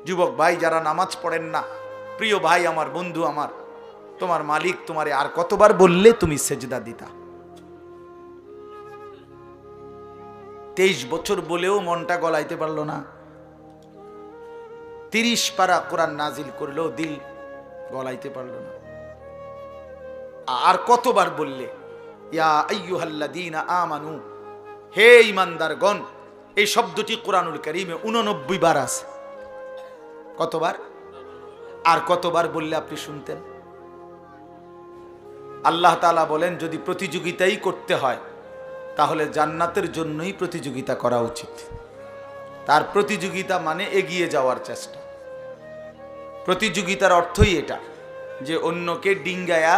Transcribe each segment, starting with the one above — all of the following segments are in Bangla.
যুবক ভাই যারা নামাজ পড়েন না, প্রিয় ভাই আমার, বন্ধু আমার, তোমার মালিক তোমারে আর কতবার বললে তুমি সেজদা দিতা? 23 বছর বলেও মনটা গলাইতে পারলো না। 30 পারা কোরআন নাজিল করলেও দিল গলাইতে পারলো না। আর কতবার বললে ইয়া আইয়ুহাল্লাযীনা আমানু, হে ঈমানদারগণ। এই শব্দটি কোরআনুল কারীমে 89 বার আছে। কতবার? আর কতবার বললে আপনি শুনতেন? আল্লাহ তাআলা বলেন, যদি প্রতিযোগিতাই করতে হয় তাহলে জান্নাতের জন্যই প্রতিযোগিতা করা উচিত। তার প্রতিযোগিতা মানে এগিয়ে যাওয়ার চেষ্টা। প্রতিযোগিতার অর্থই এটা, যে অন্যকে ডিঙ্গায়া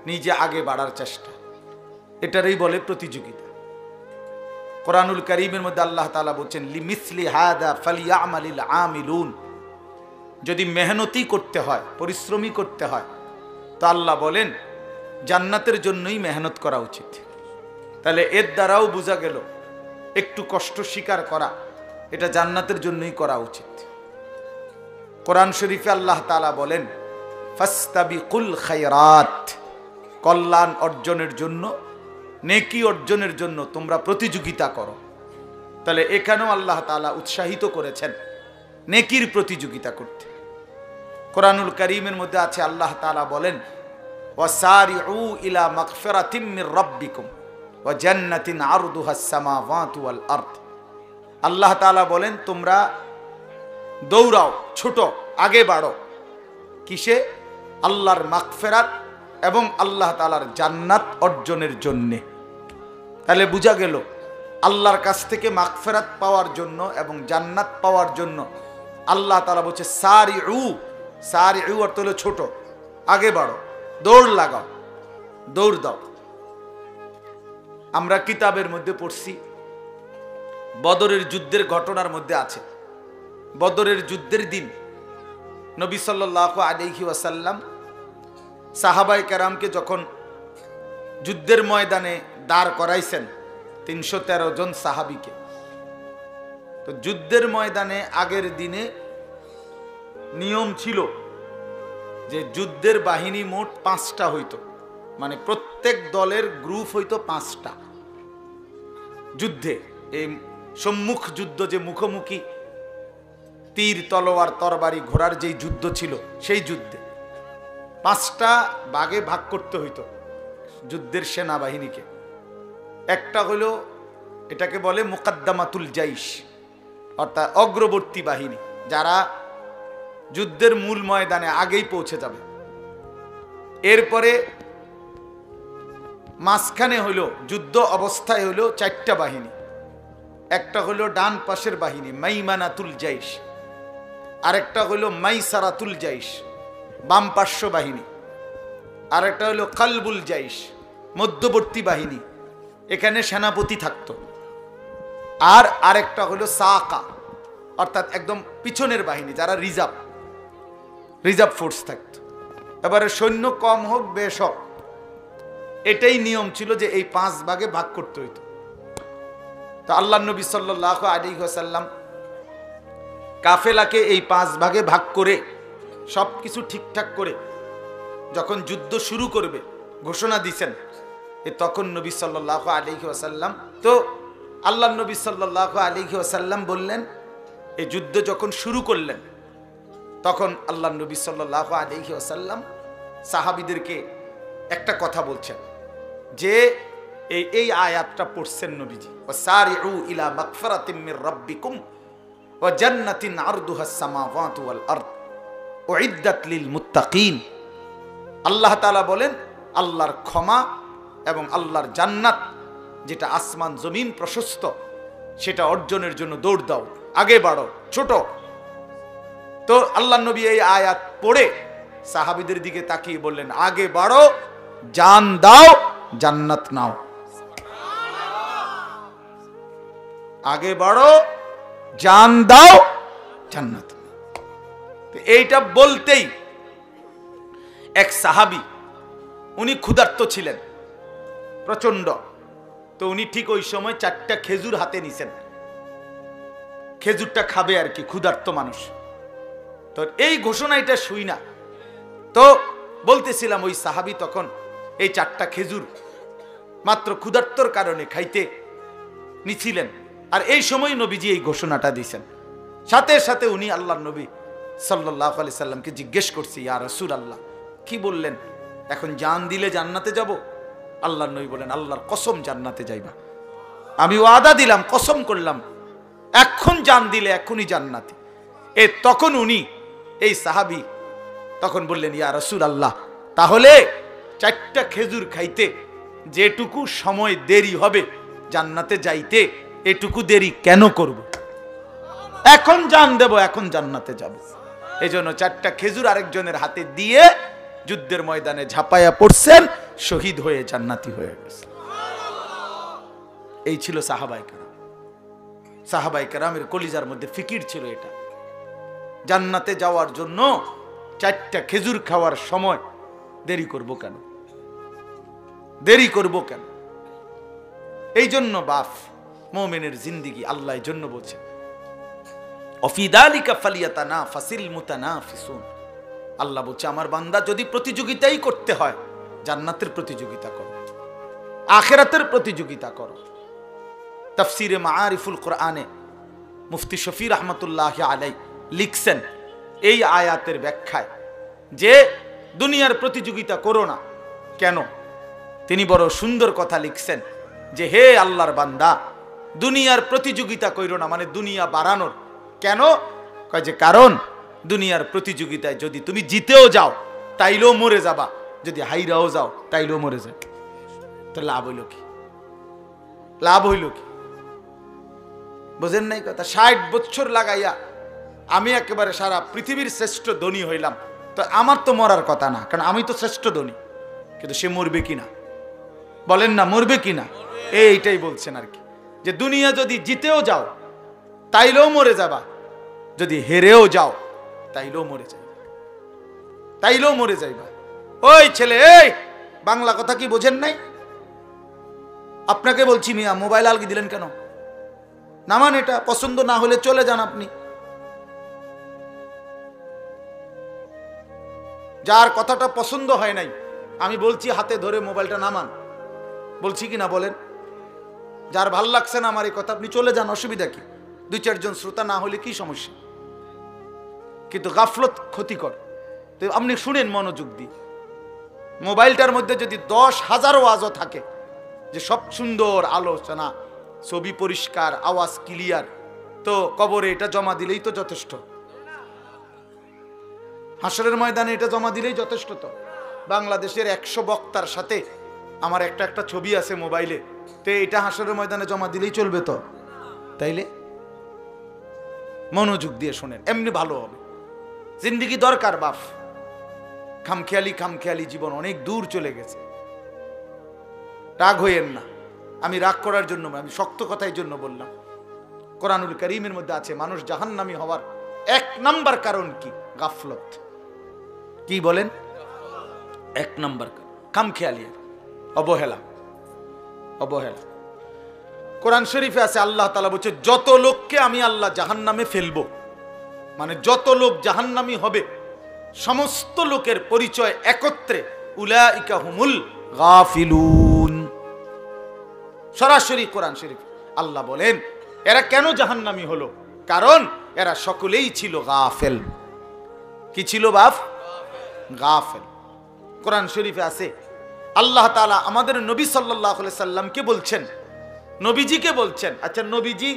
নিজে আগে বাড়ার চেষ্টা, এটারই বলে প্রতিযোগিতা। কোরআনুল কারীমের মধ্যে আল্লাহ তাআলা বলছেন, লিমিসলি হাদা ফালিয়ামালিল আমিলুন। যদি মেহনতি করতে হয়, পরিশ্রমী করতে হয়, তো আল্লাহ বলেন জান্নাতের জন্যই মেহনত করা উচিত। তাহলে এর দ্বারাও বোঝা গেল একটু কষ্ট স্বীকার করা এটা জান্নাতের জন্যই করা উচিত। কোরআন শরীফে আল্লাহ তাআলা বলেন, ফাস্তাবিকুল খায়রাত, কল্যাণ অর্জনের জন্য, নেকি অর্জনের জন্য তোমরা প্রতিযোগিতা করো। তাহলে এখানেও আল্লাহ তাআলা উৎসাহিত করেছেন নেকির প্রতিযোগিতা করতে। কোরআনুল কারীমের মধ্যে আছে আল্লাহ তাআলা বলেন, ওয়াসারিউ ইলা মাগফিরাতিম মির রাব্বিকুম ওয়া জান্নাতিন আরদুহাস সামাওয়াতু ওয়াল আরদ। আল্লাহ তাআলা বলেন, তোমরা দৌড়াও, ছোট, আগে বাড়ো। কিসে? আল্লাহর মাগফিরাত এবং আল্লাহ তাআলার জান্নাত অর্জনের জন্যে। তাহলে বোঝা গেল আল্লাহর কাছ থেকে মাগফিরাত পাওয়ার জন্য এবং জান্নাত পাওয়ার জন্য আল্লাহ তাআলা বলছে সারিউ। সারিউ অর্থ হলো ছোট, আগে বাড়ো, দৌড় লাগাও, দৌড় দাও। আমরা কিতাবের মধ্যে পড়ছি, বদরের যুদ্ধের ঘটনার মধ্যে আছে, বদরের যুদ্ধের দিন নবী সাল্লাল্লাহু আলাইহি ওয়াসাল্লাম সাহাবায়ে কেরামকে যখন যুদ্ধের ময়দানে দাঁড় করাইছেন, 313 জন সাহাবীকে। তো যুদ্ধের ময়দানে আগের দিনে নিয়ম ছিল যে যুদ্ধের বাহিনী মোট 5টা হইতো, মানে প্রত্যেক দলের গ্রুপ হইতো 5টা। যুদ্ধে এই সম্মুখ যুদ্ধ, যে মুখোমুখি তীর তলোয়ার তরবারি ঘোড়ার যেই যুদ্ধ ছিল, সেই যুদ্ধে 5টা ভাগে ভাগ করতে হইতো যুদ্ধের সেনাবাহিনীকে। একটা হলো, এটাকে বলে মুকাদ্দামাতুল জাইশ, অর্থাৎ অগ্রবর্তী বাহিনী, যারা যুদ্ধের মূল ময়দানে আগেই পৌঁছে যাবে। এরপরে মাঝখানে হইল, যুদ্ধ অবস্থায় হইল 4টা বাহিনী। একটা হইল ডান পাশের বাহিনী, মাইমানাতুল জাইশ। আরেকটা হইল মাইসারাতুল জাইশ, বাম পার্শ্ব বাহিনী। আরেকটা হইল কালবুল জাইশ, মধ্যবর্তী বাহিনী, এখানে সেনাপতি থাকতো। আর আরেকটা হইল সাকা, অর্থাৎ একদম পিছনের বাহিনী, যারা রিজার্ভ ফোর্স থাকতো। এবারে সৈন্য কম হোক বেশ হোক, এটাই নিয়ম ছিল যে এই 5 ভাগে ভাগ করতে হইতো। তো আল্লাহ নবী সাল্লাল্লাহু আলাইহি ওয়াসাল্লাম কাফেলাকে এই 5 ভাগে ভাগ করে সবকিছু ঠিকঠাক করে যখন যুদ্ধ শুরু করবে ঘোষণা দিয়েছেন, তখন নবী সাল্লাল্লাহু আলাইহি ওয়াসাল্লাম, তো আল্লাহ নবী সাল্লাল্লাহু আলাইহি ওয়াসাল্লাম বললেন, এই যুদ্ধ যখন শুরু করলেন তখন আল্লাহ নবী সাল্লাল্লাহু আলাইহি ওয়াসাল্লাম সাহাবীদেরকে একটা কথা বলছেন, যে এই আয়াতটা পড়ছেন নবীজি, ওয়াসারিউ ইলা মাগফিরাতিম মির রাব্বিকুম ওয়া জান্নাতিন আরদুহাস সামাওয়াতু ওয়াল আরদ উইদ্দাত লিল মুত্তাকিন। আল্লাহ তাআলা বলেন, আল্লাহর ক্ষমা এবং আল্লাহর জান্নাত, যেটা আসমান জমিন প্রশস্ত, সেটা অর্জনের জন্য দৌড় দাও, আগে বাড়ো, ছোট। তো আল্লাহ নবী এই আয়াত পড়ে সাহাবীদের দিকে তাকিয়ে বললেন, আগে বাড়ো, জান দাও, জান্নাত নাও। আগে বাড়ো, জান দাও, জান্নাত। এইটা বলতেই এক সাহাবী, উনি ক্ষুধার্ত ছিলেন প্রচন্ড। তো উনি ঠিক ওই সময় 4টা খেজুর হাতে নিছেন, খেজুরটা খাবে আর কি, ক্ষুধার্ত মানুষ। তো এই ঘোষণা এটা শুই না, তো বলতেছিলাম ওই সাহাবী তখন এই 4টা খেজুর মাত্র ক্ষুধার্তর কারণে খাইতে নিছিলেন, আর এই সময় নবীজি এই ঘোষণাটা দিয়েছেন। সাথে সাথে উনি আল্লাহর নবী সাল্লাল্লাহু আলাইহি সাল্লামকে জিজ্ঞেস করছে, ইয়া রাসূলুল্লাহ, কি বললেন, এখন জান দিলে জান্নাতে যাব? আল্লাহর নবী বলেন, আল্লাহর কসম জান্নাতে যাইবা, আমি ওয়াদা দিলাম, কসম করলাম, এখন জান দিলে এখনই জান্নাতে। তখন উনি এই সাহাবী তখন বললেন, ইয়া রাসূলুল্লাহ, তাহলে 4টা খেজুর খাইতে যেটুকু সময় দেরি হবে জান্নাতে যাইতে, এটুকু দেরি কেন করব? এখন জান দেব, এখন জান্নাতে যাব। এই জন্য 4টা খেজুর আরেকজনের হাতে দিয়ে যুদ্ধের ময়দানে ঝাঁপায়া পড়ছেন, শহীদ হয়ে জান্নাতি হয়ে গেছে। এই ছিল সাহাবায়ে কেরাম। সাহাবায়ে কেরামের কলিজার মধ্যে ফিকির ছিল এটা, জান্নাতে যাওয়ার জন্য 4টা খেজুর খাওয়ার সময় দেরি করব কেন, দেরি করব কেন? এই জন্য বাপ, মুমিনের জিন্দেগি আল্লাহ এই জন্য বলছে, অফি যালিকা ফালিয়াতানাফাসিল মুতানাফিসুন। আল্লাহ বলছে, আমার বান্দা যদি প্রতিযোগিতাই করতে হয়, জান্নাতের প্রতিযোগিতা করো, আখিরাতের প্রতিযোগিতা করো। তাফসিরে মাআরিফুল কোরআনে মুফতি শফি রহমতুল্লাহ আলাই লিখছেন এই আয়াতের ব্যাখ্যায় যে দুনিয়ার প্রতিযোগিতা করো না কেন, তিনি বড় সুন্দর কথা লিখছেন যে, হে আল্লাহর বান্দা, দুনিয়ার প্রতিযোগিতা কইরো না, মানে দুনিয়া বাড়ানোর। কেন? কয় যে কারণ দুনিয়ার প্রতিযোগিতায় যদি তুমি জিতেও যাও তাইলেও মরে যাবা, যদি হাইরাও যাও তাইলেও মরে যাবে, তো লাভ হইল কি? লাভ হইল কি? বুঝেন নাই কথা? 60 বছর লাগাইয়া আমি একেবারে সারা পৃথিবীর শ্রেষ্ঠ ধনী হইলাম, তো আমার তো মরার কথা না, কারণ আমি তো শ্রেষ্ঠ ধনী, কিন্তু সে মরবে কিনা বলেন না, মরবে কিনা? এইটাই বলছেন আর কি, যে দুনিয়া যদি জিতেও যাও তাইলেও মরে যাবা, যদি হেরেও যাও তাইলেও মরে যাইবা, তাইলেও মরে যাইবা। ওই ছেলে, এই বাংলা কথা কি বোঝেন নাই? আপনাকে বলছি, মিয়া মোবাইল আলগি দিলেন কেন? নামান, এটা পছন্দ না হলে চলে যান আপনি। যার কথাটা পছন্দ হয় নাই, আমি বলছি হাতে ধরে মোবাইলটা নামান, বলছি কি না বলেন? যার ভাল লাগছে না আমার এই কথা, আপনি চলে যান, অসুবিধা কি? 2-4 জন শ্রোতা না হলে কি সমস্যা? কিন্তু গাফলত ক্ষতিকর, তো আপনি শুনেন মনোযোগ দিয়ে। মোবাইলটার মধ্যে যদি 10,000 ওয়াজও থাকে, যে সব সুন্দর আলোচনা, ছবি পরিষ্কার, আওয়াজ ক্লিয়ার, তো কবরে এটা জমা দিলেই তো যথেষ্ট, হাসরের ময়দানে এটা জমা দিলেই যথেষ্ট। তো বাংলাদেশের 100 বক্তার সাথে আমার একটা ছবি আছে মোবাইলে, তো এটা হাসরের ময়দানে জমা দিলেই চলবে তো? তাইলে মনোযোগ দিয়ে শোনেন, এমনি ভালো হবে। জিন্দেগি দরকার বাপ, খামখেয়ালি জীবন অনেক দূর চলে গেছে। রাগ হইয়েন না, আমি রাগ করার জন্য, আমি শক্ত কথার জন্য বললাম। কোরআনুল কারীমের মধ্যে আছে মানুষ জাহান্নামী হওয়ার 1 নাম্বার কারণ কি? গাফলত। কি বলেন? 1 নাম্বার খামখেয়ালি, অবহেলা। কোরআন শরীফে আছে, আল্লাহ তাআলা বলছে, যত লোককে আমি আল্লাহ জাহান্নামে ফেলবো, মানে যত লোক জাহান্নামী হবে, সমস্ত লোকের পরিচয় একত্রে, উলাইকা হুমুল গাফিলুন। সরাসরি কোরআন শরীফ আল্লাহ বলেন, এরা কেন জাহান্নামী হলো? কারণ এরা সকলেই ছিল গাফেল। কি ছিল বাপ? গাফেল। কোরআন শরীফে আছে, আল্লাহ তাআলা আমাদের নবী সাল্লাল্লাহু আলাইহি সাল্লামকে বলছেন, নবীজিকে বলছেন, আচ্ছা নবীজি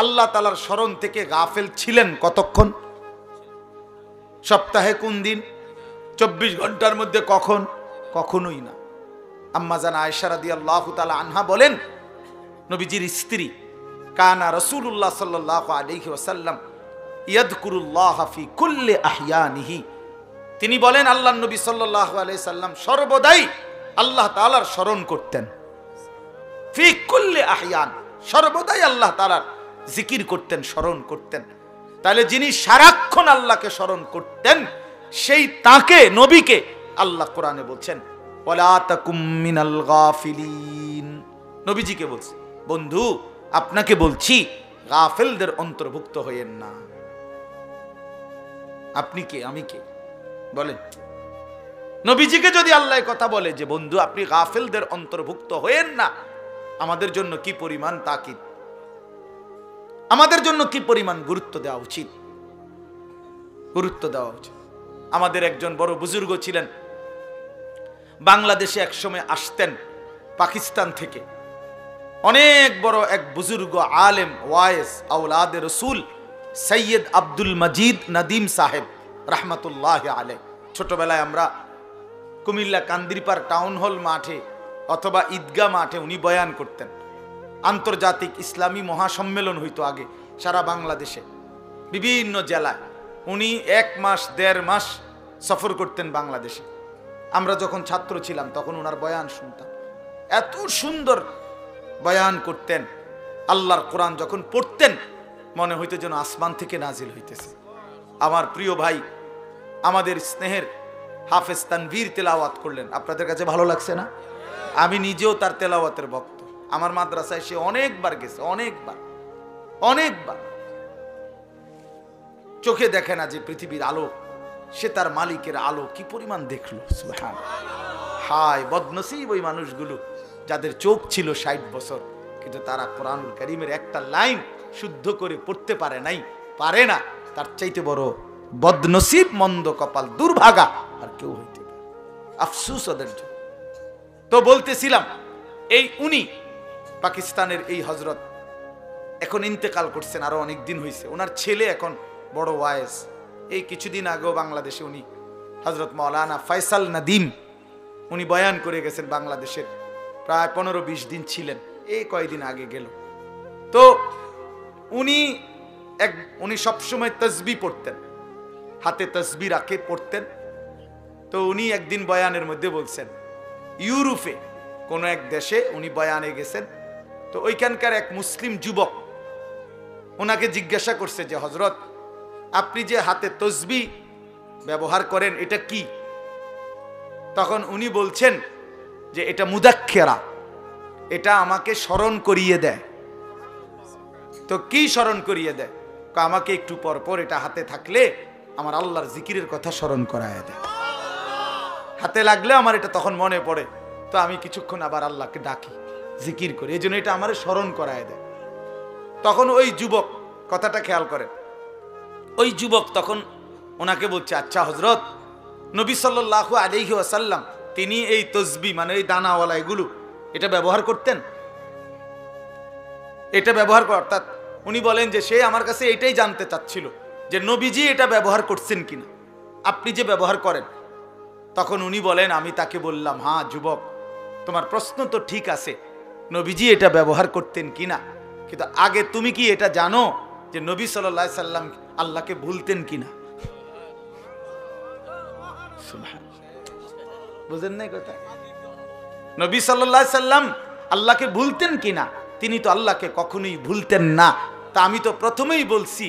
আল্লাহ তাআলার স্মরণ থেকে গাফেল ছিলেন কতক্ষণ? সপ্তাহে কোন দিন? 24 ঘন্টার মধ্যে কখন? কখনোই না। আম্মা জান আয়েশা রাদিয়াল্লাহু তাআলা আনহা বলেন, নবীজির স্ত্রী, কানা রাসূলুল্লাহ সাল্লাল্লাহু আলাইহি ওয়াসাল্লাম ইয়াযকুরুল্লাহ ফি কুল্লি আহইয়ানিহি। তিনি বলেন, আল্লাহর নবী সাল্লাল্লাহু আলাইহি সাল্লাম সর্বদাই আল্লাহ তাআলার স্মরণ করতেন। ফি কুল্লি আহইয়ান, সর্বদাই আল্লাহ তাআলার জিকির করতেন, স্মরণ করতেন। তাহলে যিনি সারাক্ষণ আল্লাহকে স্মরণ করতেন, সেই তাকে, নবীকে আল্লাহ কোরআনে বলছেন, ওয়ালা তাকুম মিনাল গাফিলিন। নবীজিকে বলছে, বন্ধু আপনাকে বলছি, গাফেলদের অন্তর্ভুক্ত হইয়েন না। আপনি কে, আমি কে বলেন? নবীজিকে যদি আল্লাহ কথা বলে যে বন্ধু আপনি গাফেলদের অন্তর্ভুক্ত হয়েন না, আমাদের জন্য কি পরিমাণ তাকিদ, আমাদের জন্য কি পরিমাণ গুরুত্ব দেওয়া উচিত, গুরুত্ব দেওয়া উচিত। আমাদের একজন বড় বুজুর্গ ছিলেন, বাংলাদেশে একসময় আসতেন পাকিস্তান থেকে, অনেক বড় এক বুজুর্গ আলেম ওয়াইস আওলাদে রসুল সৈয়দ আব্দুল মজিদ নদীম সাহেব রহমতুল্লাহ আলাইহ। ছোটবেলায় আমরা কুমিল্লা কান্দিরপার টাউন হল মাঠে অথবা ঈদগাহ মাঠে উনি বয়ান করতেন। আন্তর্জাতিক ইসলামী মহাসম্মেলন হইতো আগে সারা বাংলাদেশে, বিভিন্ন জেলায়। উনি 1 মাস 1.5 মাস সফর করতেন বাংলাদেশে। আমরা যখন ছাত্র ছিলাম তখন ওনার বয়ান শুনতাম, এত সুন্দর বয়ান করতেন। আল্লাহর কোরআন যখন পড়তেন মনে হইতো যেন আসমান থেকে নাজিল হইতেছে। আমার প্রিয় ভাই, আমাদের স্নেহের হাফেজ তানভীর তেলাওয়াত করলেন, আপনাদের কাছে ভালো লাগছে না? আমি নিজেও তার তেলাওয়াতের ভক্ত। আমার মাদ্রাসায় সে অনেকবার গেছে, অনেকবার। চোখে দেখে না যে পৃথিবীর আলো, সে তার মালিকের আলো কি পরিমাণ দেখলো। সুবহানাল্লাহ। হায় বদনসিব ওই মানুষগুলো যাদের চোখ ছিল 60 বছর, কিন্তু তারা কোরআনুল কারীমের একটা লাইন শুদ্ধ করে পড়তে পারে নাই, পারে না। তার চাইতে বড় বদনসিব, মন্দ কপাল, দুর্ভাগা আর কেউ হইতে পারে। আফসোস ওদের জন্য। তো বলতেছিলাম, এই উনি পাকিস্তানের এই হযরত এখন ইন্তেকাল করছেন, আরো অনেক দিন হয়েছে। ওনার ছেলে এখন বড় ওয়াইজ। এই কিছুদিন আগেও বাংলাদেশে উনি হযরত মাওলানা ফয়সাল নদীম উনি বয়ান করে গেছেন বাংলাদেশের, প্রায় 15-20 দিন ছিলেন, এই কয়েকদিন আগে গেল। তো উনি সবসময় তসবিহ পড়তেন, হাতে তসবিহ রাখে পড়তেন। তো উনি একদিন বয়ানের মধ্যে বলছেন, ইউরোপে কোনো এক দেশে উনি বয়ানে গেছেন। তো ওইখানকার এক মুসলিম যুবক ওনাকে জিজ্ঞাসা করছে যে হযরত আপনি যে হাতে তসবিহ ব্যবহার করেন এটা কি? তখন উনি বলছেন যে এটা মুদাক্কেরা, এটা আমাকে স্মরণ করিয়ে দেয়। তো কি স্মরণ করিয়ে দেয়? আমাকে একটু পর পর এটা হাতে থাকলে আমার আল্লাহর জিকিরের কথা স্মরণ করায় দেয়, হাতে লাগলে আমার এটা তখন মনে পড়ে, তো আমি কিছুক্ষণ আবার আল্লাহকে ডাকি, জিকির করি, এই জন্য এটা আমার স্মরণ করায় দেয়। তখন ওই যুবক, কথাটা খেয়াল করেন, ওই যুবক তখন ওনাকে বলছে, আচ্ছা হযরত, নবী সাল্লাল্লাহু আলাইহি ওয়াসাল্লাম তিনি এই তসবিহ মানে এই দানাওয়ালা এগুলো এটা ব্যবহার করতেন? এটা ব্যবহার অর্থাৎ উনি বলেন যে সে আমার কাছে এটাই জানতে চাচ্ছিল যে নবীজি এটা ব্যবহার করছেন কিনা, আপনি যে ব্যবহার করেন। তখন উনি বলেন, আমি তাকে বললাম, হ্যাঁ যুবক, তোমার প্রশ্ন তো ঠিক আছে, নবীজি এটা ব্যবহার করতেন কিনা, কিন্তু আগে তুমি কি এটা জানো যে নবী সাল্লাল্লাহু আলাইহি সাল্লাম আল্লাহকে ভুলতেন কিনা? বুঝেন নাই কথা? নবী সাল্লাল্লাহু আলাইহি সাল্লাম আল্লাহকে ভুলতেন কিনা? তিনি তো আল্লাহকে কখনোই ভুলতেন না। তা আমি তো প্রথমেই বলছি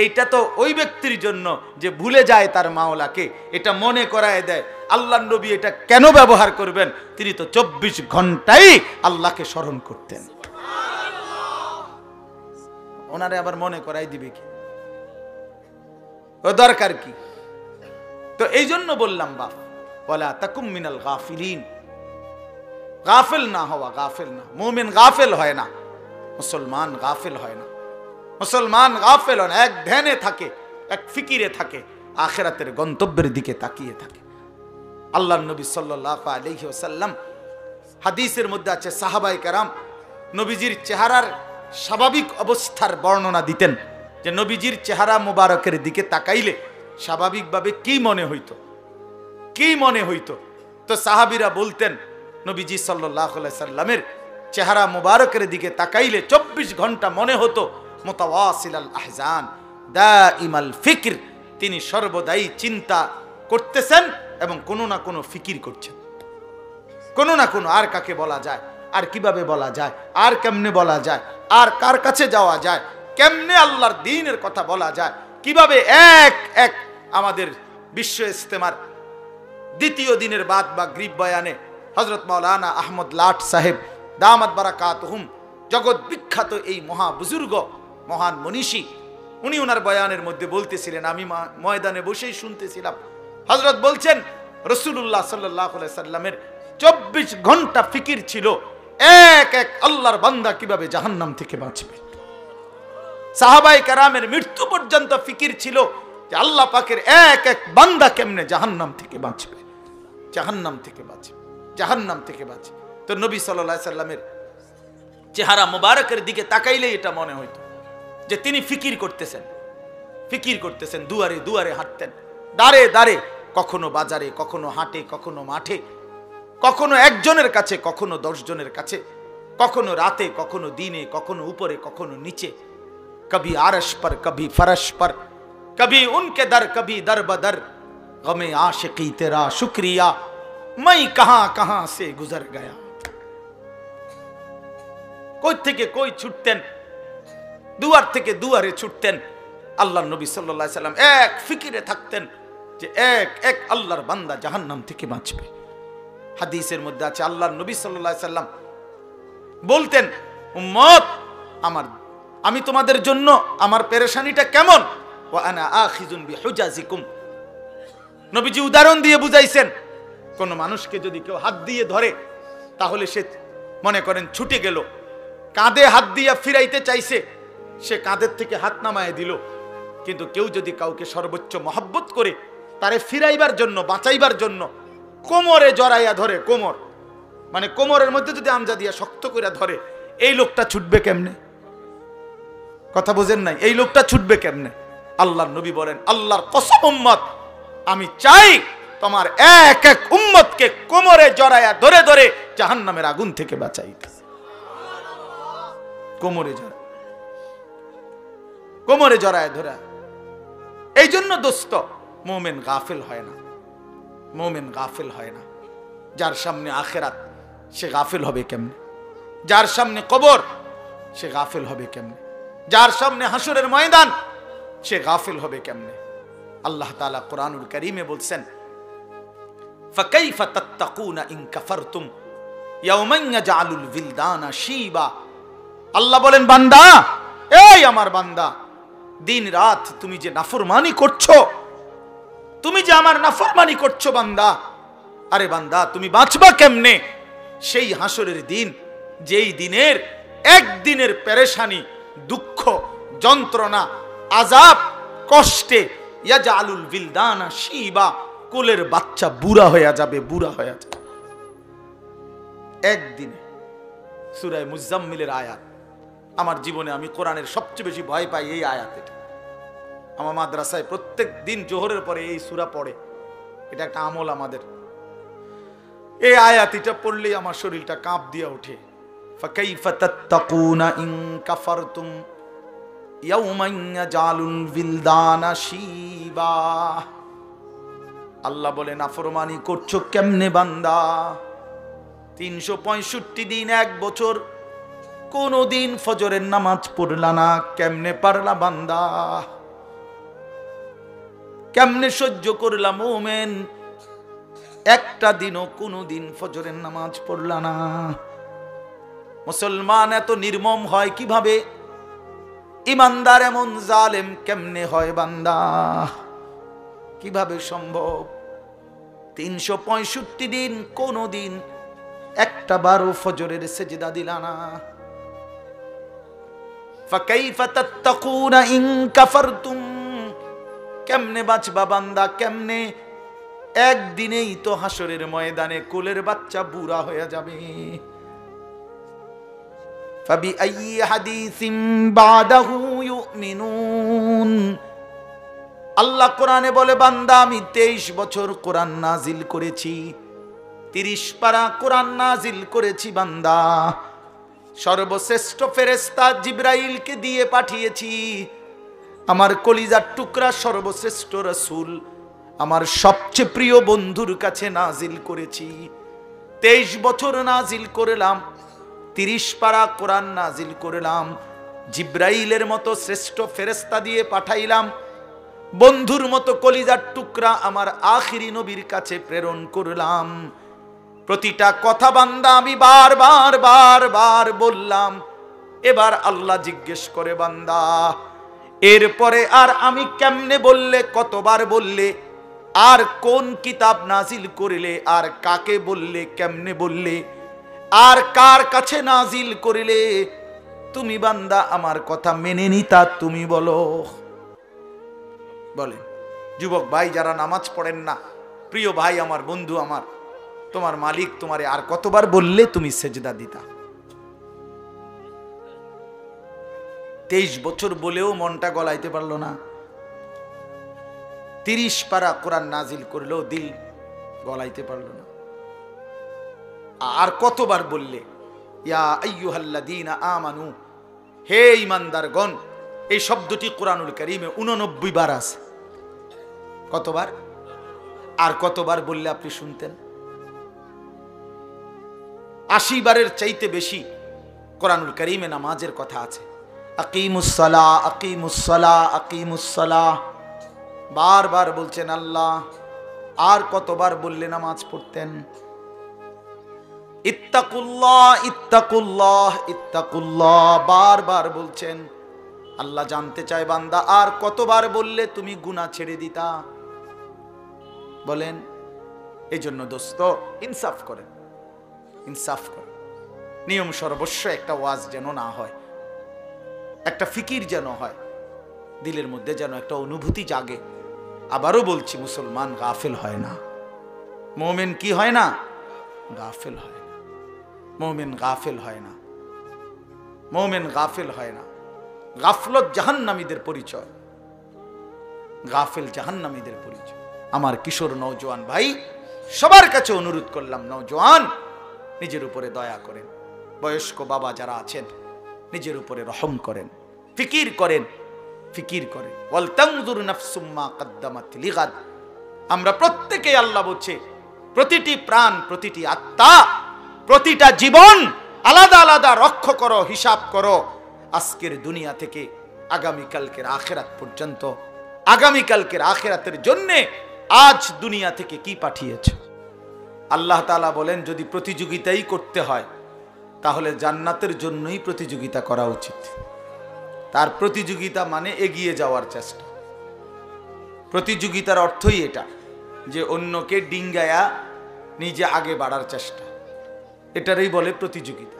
এইটা তো ওই ব্যক্তির জন্য যে ভুলে যায় তার মাওলাকে, এটা মনে করায় দেয়। আল্লাহর নবী এটা কেন ব্যবহার করবেন? তিনি তো 24 ঘন্টাই আল্লাহকে স্মরণ করতেন। ওনারে আবার মনে করাই দিবে কি? ও দরকার কি? তো এই জন্য বললাম বাপ, ওয়ালা তাকুম মিনাল গাফিলিন, গাফেল না হওয়া, গাফেল না। মুমিন গাফেল হয় না, মুসলমান গাফেল হয় না। মুসলমান গাফেল হয় না, এক ধ্যানে থাকে, এক ফিকিরে থাকে, আখিরাতের গন্তব্যের দিকে তাকিয়ে থাকে। আল্লাহর নবী সাল্লাল্লাহু আলাইহি ওয়াসাল্লাম হাদিসের মধ্যে আছে, সাহাবায়ে কেরাম নবীজির চেহারার স্বাভাবিক অবস্থার বর্ণনা দিতেন, যে নবীজির চেহারা মোবারকের দিকে তাকাইলে স্বাভাবিকভাবে কি মনে হইতো, কি মনে হইতো? তো সাহাবীরা বলতেন, নবীজি সাল্লাল্লাহু আলাইহি সাল্লামের চেহারা মোবারকের দিকে তাকাইলে 24 ঘন্টা মনে হতো মুতাওয়াসিলাল আহজান দাইমাল ফিকর, তিনি সর্বদাই চিন্তা করতেছেন এবং কোনো না কোনো ফিকির করছেন, কোনো না কোনো। আর কাকে বলা যায়, আর কিভাবে বলা যায়, আর কেমনে বলা যায়, আর কার কাছে যাওয়া যায়, কেমনে আল্লাহর দ্বীনের কথা বলা যায়, কিভাবে এক এক আমাদের বিশ্ব ইজতেমার দ্বিতীয় দিনের বাদ বা গ্রিব বয়ানে হযরত মাওলানা আহমদ লাট সাহেব দামাত বারাকাতুহুম, জগৎ বিখ্যাত এই মহা বুজুর্গ, মহান মনীষী, উনি ওনার বয়ানের মধ্যে বলতেছিলেন, আমি ময়দানে বসেই শুনতেছিলাম। হযরত বলছেন রাসূলুল্লাহ সাল্লাল্লাহু আলাইহি সাল্লামের 24 ঘন্টা ফিকির ছিল এক এক আল্লাহর বান্দা কিভাবে জাহান্নাম থেকে বাঁচবে। সাহাবায়ে কেরামের মৃত্যু পর্যন্ত ফিকির ছিল যে আল্লাহ পাকের এক এক বান্দা কেমনে জাহান্নাম থেকে বাঁচবে, জাহান্নাম থেকে বাঁচবে, জাহান্নাম থেকে বাঁচবে। তো নবী সাল্লাল্লাহু আলাইহি সাল্লামের চেহারা মোবারকের দিকে তাকাইলেই এটা মনে হইতো যে তিনি ফিকির করতেছেন, দুয়ারে দুয়ারে হাঁটতেন, দাঁড়ে দাঁড়ে, কখনো বাজারে, কখনো হাটে, কখনো মাঠে, কখনো একজনের কাছে, কখনো 10 জনের কাছে, কখনো রাতে, কখনো দিনে, কখনো উপরে, কখনো নিচে, कभी आरश पर, कभी फरश पर, कभी उनके दर, कभी दर बदर, गमे आशिकी तेरा शुक्रिया, मैं कहां कहां से गुजर गया। কই থেকে কই ছুটতেন, দুয়ার থেকে দুয়ারে ছুটতেন। আল্লাহর নবী সাল্লাল্লাহু আলাইহি সাল্লাম এক ফিকিরে থাকতেন যে এক এক আল্লাহর বান্দা জাহান্নাম থেকে বাঁচবে। হাদিসের মধ্যে আছে আল্লাহর নবী সাল্লাল্লাহু আলাইহি সাল্লাম বলতেন, উম্মত আমার, আমি তোমাদের জন্য আমার পেরেশানিটা কেমন, ওয়া আনা আখিযুন বিহুজাজিকুম। নবীজি উদাহরণ দিয়ে বুঝাইছেন, কোন মানুষকে যদি কেউ হাত দিয়ে ধরে তাহলে সে মনে করেন ছুটে গেল, কাঁধে হাত দিয়া ফিরাইতে চাইছে, সে কাঁধের থেকে হাত নামায় দিল। কিন্তু কেউ যদি কাউকে সর্বোচ্চ মহব্বত করে তারে ফিরাইবার জন্য, বাঁচাইবার জন্য কোমরে জড়াইয়া ধরে, কোমর মানে কোমরের মধ্যে যদি আমজা দিয়া শক্ত করে ধরে, এই লোকটা ছুটবে কেমনে? কথা বুঝেন নাই? এই লোকটা ছুটবে কেমনে? আল্লাহর নবী বলেন, আল্লাহর কসম উম্মত, আমি চাই তোমার এক এক উম্মতকে কোমরে জড়াইয়া ধরে ধরে জাহান্নামের আগুন থেকে বাঁচাইতে। কোমরে জড়ায় ধরা। এই জন্য দোস্ত, মুমিন গাফিল হয় না, মুমিন গাফিল হয় না। যার সামনে আখিরাত সে গাফিল হবে কেমনে? যার সামনে কবর সে গাফিল হবে কেমনে? যার সামনে হাসরের ময়দান সে গাফিল হবে কেমনে? আল্লাহ তাআলা কুরআনুল কারীমে বলছেন, ফাকাইফা তাত্তাকুনা ইন কাফারতুম ইয়াওমান ইয়াজআলুল বিলদানা শিবা। আল্লাহ বলেন, বান্দা, এই আমার বান্দা, দিন রাত তুমি যে নাফরমানি করছো, তুমি যে আমার নাফরমানি করছো বান্দা, আরে বান্দা তুমি বাঁচবা কেমনে সেই হাসরের দিন, যেই দিনের একদিনের পেরেশানি, দুঃখ, যন্ত্রণা, আযাব, কষ্টে ইয়াজআলুল বিলদানা শিবা, কোলের বাচ্চা বুড়া হয়ে যাবে, বুড়া হয়ে যাবে একদিনে। সূরা মুজাম্মিলের আয়াত। আমার জীবনে আমি কোরআনের সবচেয়ে বেশি ভয় পাই এই আয়াতে। আমার মাদ্রাসায় প্রত্যেক দিন জোহরের পরে এই সূরা পড়ে, এটা একটা আমল আমাদের। এই আয়াতটা পড়লেই আমার শরীরটা কাঁপ দিয়ে ওঠে। ফাকাইফা তাত্তাকুনা ইন কাফারতুম ইয়াওমান ইয়াজআলুল বিলদানা শিবা। আল্লাহ বলে, নাফরমানি করছো কেমনে বান্দা? 365 দিন, 1 বছর কোনদিন ফজরের নামাজ পড়লা না, কেমনে পারলা বান্দা? কেমনে সহ্য করলা মুমিন? একটা দিনও কোনদিন ফজরের নামাজ পড়লা না। মুসলমান এত নির্মম হয় কিভাবে? ইমানদার এমন জালেম কেমনে হয় বান্দা? কিভাবে সম্ভব? 365 দিন কোনদিন একটা বারও ফজরের সেজদা দিলা না। ফাকাইফা তাত্তাকুনা ইন কাফারতুম, কেমনে বাঁচবা বান্দা, কেমনে? একদিনেই তো হাসরের ময়দানে কোলের বাচ্চা বুড়া হয়ে যাবে। ফাবিআইয়ি হাদিসিন বাদাহু ইউমিনুন। আল্লাহ কোরআনে বলে, বান্দা আমি 23 বছর কোরআন নাজিল করেছি, 30 পারা কোরআন নাজিল করেছি বান্দা। সর্বশ্রেষ্ঠ ফেরেশতা জিবরাইলকে দিয়ে পাঠিয়েছি। আমার কলিজার টুকরা সর্বশ্রেষ্ঠ রাসূল, আমার সবচেয়ে প্রিয় বন্ধুর কাছে নাজিল করেছি। 23 বছর নাজিল করলাম, 30 পারা কোরআন নাজিল করলাম, জিবরাইলের মতো শ্রেষ্ঠ ফেরেশতা দিয়ে পাঠাইলাম, বন্ধুর মতো কলিজার টুকরা আমার আখিরি নবীর কাছে প্রেরণ করলাম। প্রতিটা কথা বান্দা আমি বারবার বারবার বললাম। এবার আল্লাহ জিজ্ঞেস করে, বান্দা এরপরে আর আমি কেমনে বললে, কতবার বললে, আর কোন কিতাব নাজিল করিলে, আর কাকে বললে, কেমনে বললে, আর কার কাছে নাজিল করিলে তুমি বান্দা আমার কথা মেনে নিতা, তুমি বলো। বলেন যুবক ভাই যারা নামাজ পড়েন না, প্রিয় ভাই আমার, বন্ধু আমার, তোমার মালিক তোমারে আর কতবার বললে তুমি সেজদা দিতা? 23 বছর বলেও মনটা গলাইতে পারলো না। 30 পারা কোরআন নাজিল করলেও দিল গলাইতে পারলো না। আর কতবার বললে ইয়া আইয়ুহাল্লাযীনা আমানু, হে ঈমানদারগণ। এই শব্দটি কোরআনুল কারীমে 89 বার আছে। কতবার? আর কতবার বললে আপনি শুনতেন? 80 বারের চাইতে বেশি কোরআনুল কারীমে নামাজের কথা আছে। আকিমুস সালাহ, আকিমুস সালাহ, আকিমুস সালাহ বারবার বলছেন আল্লাহ। আর কতবার বললে নামাজ পড়তেন? ইত্তাকুল্লাহ, ইত্তাকুল্লাহ, ইত্তাকুল্লাহ বারবার বলছেন। আল্লাহ জানতে চায় বান্দা আর কতবার বললে তুমি গুনাহ ছেড়ে দিতা? বলেন। এই জন্য দোস্ত ইনসাফ করেন, ইনসাফ করেন। নিয়ম সর্বস্ব একটা ওয়াজ যেন না হয়, একটা ফিকির যেন হয়, দিলের মধ্যে যেন একটা অনুভূতি জাগে। আবারও বলছি, মুসলমান গাফিল হয় না, মুমিন কি হয় না? গাফিল হয় না। মুমিন গাফিল হয় না, মুমিন গাফিল হয় না। গাফলত জাহান্নামীদের পরিচয়, গাফিল জাহান্নামীদের পরিচয়। আমার কিশোর নওজোয়ান ভাই সবার কাছে অনুরোধ করলাম, নওজোয়ান নিজের উপরে দয়া করেন। বয়স্ক বাবা যারা আছেন নিজের উপরে রহম করেন, ফিকির করেন, ফিকির করেন। ওয়াল তানজুর নাফসুম মা কদ্দামাত লিগাদ। আমরা প্রত্যেকেই, আল্লাহ বলছে, প্রতিটি প্রাণ, প্রতিটি আত্মা, প্রতিটা জীবন আলাদা আলাদা রক্ষ করো, হিসাব করো। আজকের দুনিয়া থেকে আগামীকালকের আখিরাত পর্যন্ত, আগামীকালকের আখিরাতের জন্য আজ দুনিয়া থেকে কি পাঠিয়েছ? আল্লাহ তাআলা বলেন যদি প্রতিযোগিতাই করতে হয় তাহলে জান্নাতের জন্যই প্রতিযোগিতা করা উচিত। তার প্রতিযোগিতা মানে এগিয়ে যাওয়ার চেষ্টা। প্রতিযোগিতার অর্থই এটা যে অন্যকে ডিঙ্গায়া নিজে আগে বাড়ার চেষ্টা, এটারই বলে প্রতিযোগিতা।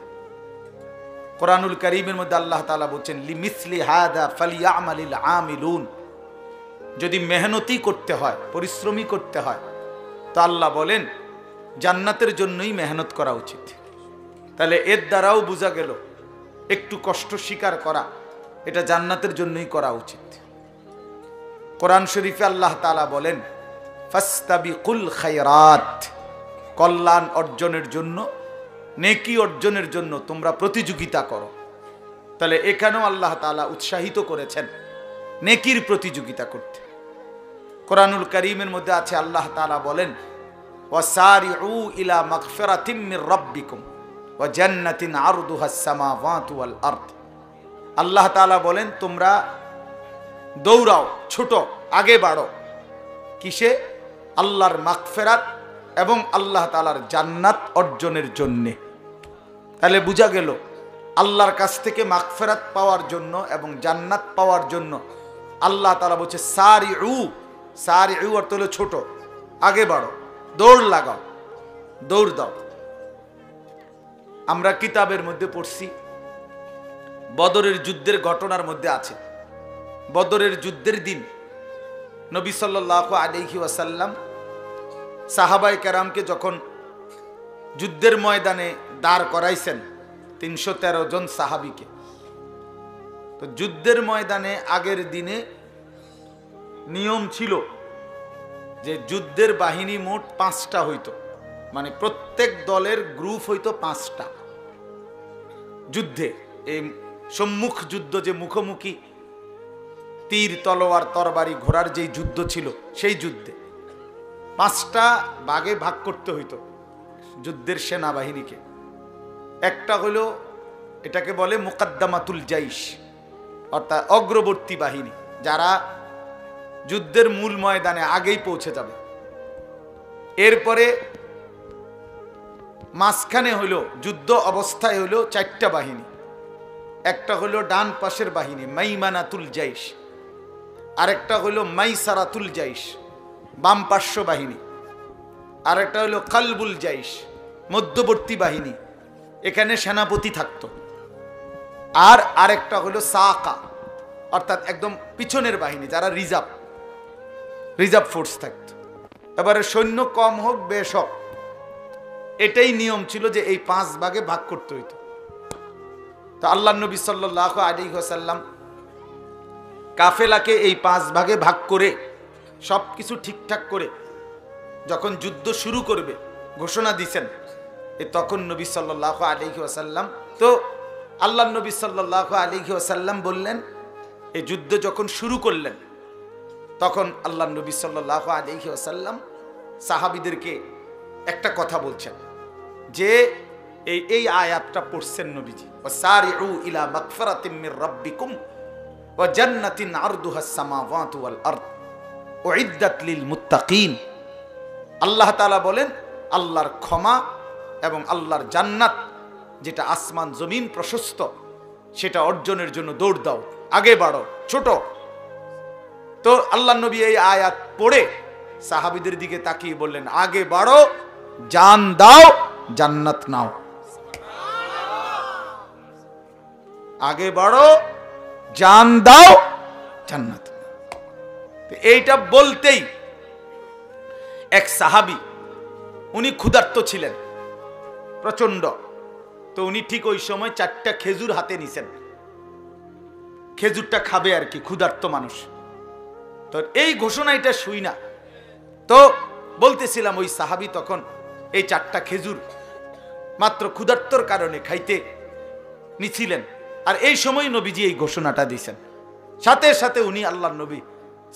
কোরআনুল কারীমের মধ্যে আল্লাহ তাআলা বলছেন লিমিসলি হাদা ফালিয়ামালিল আমিলুন। যদি মেহনতি করতে হয়, পরিশ্রমী করতে হয়, তো আল্লাহ বলেন জান্নাতের জন্যই মেহনত করা উচিত। তাহলে এর দ্বারাও বোঝা গেল একটু কষ্ট স্বীকার করা এটা জান্নাতের জন্যই করা উচিত। কোরআন শরীফে আল্লাহ তাআলা বলেন ফাস্তাবিকুল খায়রাত, কল্যাণ অর্জনের জন্য, নেকি অর্জনের জন্য তোমরা প্রতিযোগিতা করো। তাহলে এখানেও আল্লাহ তাআলা উৎসাহিত করেছেন নেকির প্রতিযোগিতা করতে। কোরআনুল কারীমের মধ্যে আছে আল্লাহ তাআলা বলেন ওয়াসারিউ ইলা মাগফিরাতিম মির রাব্বিকুম ওয়া জান্নাতিন আরদুহাস সামাওয়াতু ওয়াল আরদ। আল্লাহ তাআলা বলেন তোমরা দৌড়াও, ছোটো, আগে বাড়ো। কিসে? আল্লাহর মাগফিরাত এবং আল্লাহ তাআলার জান্নাত অর্জনের জন্যে। তাহলে বোঝা গেল আল্লাহর কাছ থেকে মাগফিরাত পাওয়ার জন্য এবং জান্নাত পাওয়ার জন্য আল্লাহ তাআলা বলছে সারিউ। সারিউ অর্থ হলো ছোট, আগে বাড়ো, দৌড় লাগাও, দৌড় দাও। আমরা কিতাবের মধ্যে পড়ছি, বদরের যুদ্ধের ঘটনার মধ্যে আছে, বদরের যুদ্ধের দিন নবী সাল্লাল্লাহু আলাইহি ওয়াসাল্লাম সাহাবায়ে কেরামকে যখন যুদ্ধের ময়দানে দাঁড় করাইছেন 313 জন সাহাবীকে, তো যুদ্ধের ময়দানে আগের দিনে নিয়ম ছিল যে যুদ্ধের বাহিনী মোট 5টা হইতো, মানে প্রত্যেক দলের গ্রুপ হইতো 5টা। যুদ্ধে এই সম্মুখ যুদ্ধ, যে মুখোমুখি তীর তলোয়ার তরবারি ঘোড়ার যেই যুদ্ধ ছিল, সেই যুদ্ধে 5টা ভাগে ভাগ করতে হইতো যুদ্ধের সেনাবাহিনীকে। একটা হলো, এটাকে বলে মুকদ্দমাতুল জাইশ, অর্থাৎ অগ্রবর্তী বাহিনী, যারা যুদ্ধের মূল ময়দানে আগেই পৌঁছে যাবে। এরপরে মাঝখানে হইল, যুদ্ধ অবস্থায় হইল 4টা বাহিনী। একটা হলো ডান পাশের বাহিনী মাইমানাতুল জাইশ, আরেকটা হইল মাইসারাতুল জাইশ, বাম পার্শ্ব বাহিনী, আরেকটা হইল কালবুল জাইশ, মধ্যবর্তী বাহিনী, এখানে সেনাপতি থাকতো। আর আরেকটা হলো সাকা, অর্থাৎ একদম পিছনের বাহিনী, যারা রিজার্ভ ফোর্স থাকতো। এবারে সৈন্য কম হোক বেশ হোক, এটাই নিয়ম ছিল যে এই 5 ভাগে ভাগ করতে হইতো। তো আল্লাহ নবী সাল্লাল্লাহু আলাইহি ওয়াসাল্লাম কাফেলাকে এই 5 ভাগে ভাগ করে সবকিছু ঠিকঠাক করে যখন যুদ্ধ শুরু করবে ঘোষণা দিয়েছেন, তখন নবী সাল্লাল্লাহু আলাইহি ওয়াসাল্লাম, তো আল্লাহ নবী সাল্লাল্লাহু আলাইহি ওয়াসাল্লাম বললেন, এই যুদ্ধ যখন শুরু করলেন তখন আল্লাহ নবী সাল্লাল্লাহু আলাইহি ওয়াসাল্লাম সাহাবীদেরকে একটা কথা বলছেন যে এই আয়াতটা পড়ছেন নবীজি, ওয়াসারিউ ইলা মাগফিরাতিম মির রাব্বিকুম ওয়া জান্নাতিন আরদুহাস সামাওয়াতু ওয়াল আরদ উইদ্দাত লিল মুত্তাকিন। আল্লাহ তাআলা বলেন, আল্লাহর ক্ষমা এবং আল্লাহর জান্নাত যেটা আসমান জমিন প্রশস্ত, সেটা অর্জনের জন্য দৌড় দাও, আগে বাড়ো ছোট। তো আল্লাহ নবী এই আয়াত পড়ে সাহাবীদের দিকে তাকিয়ে বললেন, আগে বাড়ো, জান দাও, জান্নাত নাও। আগে বাড়ো, জান দাও, জান্নাত। এইটা বলতেই এক সাহাবী, উনি ক্ষুধার্ত ছিলেন প্রচন্ড। তো উনি ঠিক ওই সময় 4টা খেজুর হাতে নিছেন, খেজুরটা খাবে আর কি, ক্ষুধার্ত মানুষ। তো এই ঘোষণাটা শুই না, তো বলতেছিলাম ওই সাহাবী তখন এই 4টা খেজুর মাত্র ক্ষুধার্তর কারণে খাইতে নিছিলেন। আর এই সময় নবীজি এই ঘোষণাটা দিয়েছেন। সাথে সাথে উনি আল্লাহর নবী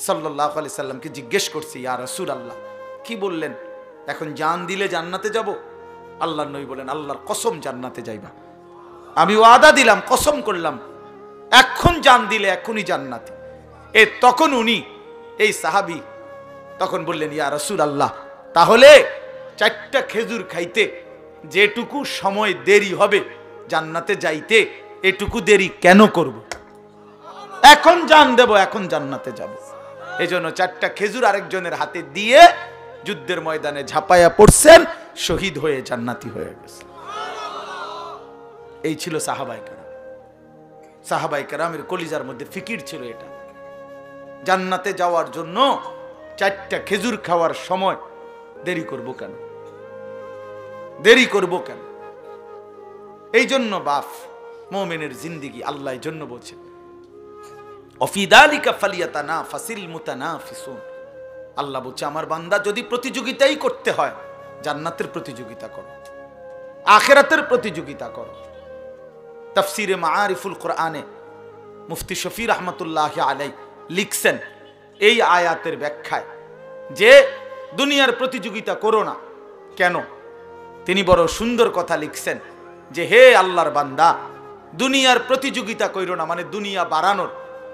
সাল্লাল্লাহু আলাইহি সাল্লামকে জিজ্ঞেস করছে, ইয়া রাসূলুল্লাহ, কি বললেন, এখন জান দিলে জান্নাতে যাব? আল্লাহর নবী বলেন, আল্লাহর কসম জান্নাতে যাইবা, আমি ওয়াদা দিলাম, কসম করলাম, এখন জান দিলে এখনই জান্নাতে। তখন উনি এই সাহাবী তখন বললেন, ইয়া রাসূলুল্লাহ, তাহলে 4টা খেজুর খাইতে যেটুকু সময় দেরি হবে জান্নাতে যাইতে, এটুকু দেরি কেন করব? এখন জান দেব, এখন জান্নাতে যাব। এই জন্য 4টা খেজুর আরেকজনের হাতে দিয়ে যুদ্ধের ময়দানে ঝাঁপাইয়া পড়ছেন, শহীদ হয়ে জান্নাতি হয়ে গেছে। এই ছিল সাহাবায়ে কেরাম। সাহাবায়ে কেরামের কলিজার মধ্যে ফিকির ছিল এটা, জান্নাতে যাওয়ার জন্য 4টা খেজুর খাওয়ার সময় দেরি করব কেন, দেরি করব কেন? এই জন্য বাপ, মুমিনের জিন্দেগি আল্লাহর জন্য বলছেন, অফি যালিকা ফালিয়াতানাফাসিল মুতানাফিসুন। আল্লাহ বলছে, আমার বান্দা যদি প্রতিযোগিতাই করতে হয়, জান্নাতের প্রতিযোগিতা করো, আখিরাতের প্রতিযোগিতা করো। তাফসিরে মাআরিফুল কোরআনে মুফতি শফি রাহমাতুল্লাহি আলাইহি লিখছেন এই আয়াতের ব্যাখ্যায় যে দুনিয়ার প্রতিযোগিতা করো না কেন, তিনি বড় সুন্দর কথা লিখছেন যে, হে আল্লাহর বান্দা, দুনিয়ার প্রতিযোগিতা কইরো না, মানে দুনিয়া বাড়ানোর।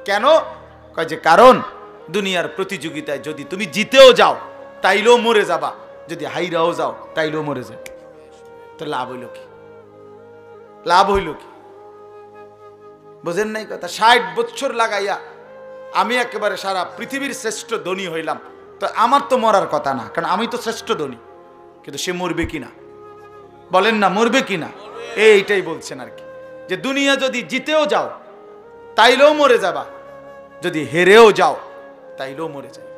কেন? কয় যে কারণ দুনিয়ার প্রতিযোগিতায় যদি তুমি জিতেও যাও তাইলেও মরে যাবা, যদি হাইরাও যাও তাইলেও মরে যাবে। তো লাভ হইল কি? লাভ হইল কি? বোঝেন নাই কথা? 60 বছর লাগাইয়া আমি একেবারে সারা পৃথিবীর শ্রেষ্ঠ ধনী হইলাম, তো আমার তো মরার কথা না, কারণ আমি তো শ্রেষ্ঠ ধনী। কিন্তু সে মরবে কিনা বলেন না, মরবে কিনা? এইটাই বলছেন আর কি, যে দুনিয়া যদি জিতেও যাও তাইলেও মরে যাবা, যদি হেরেও যাও তাইলেও মরে যাইবা,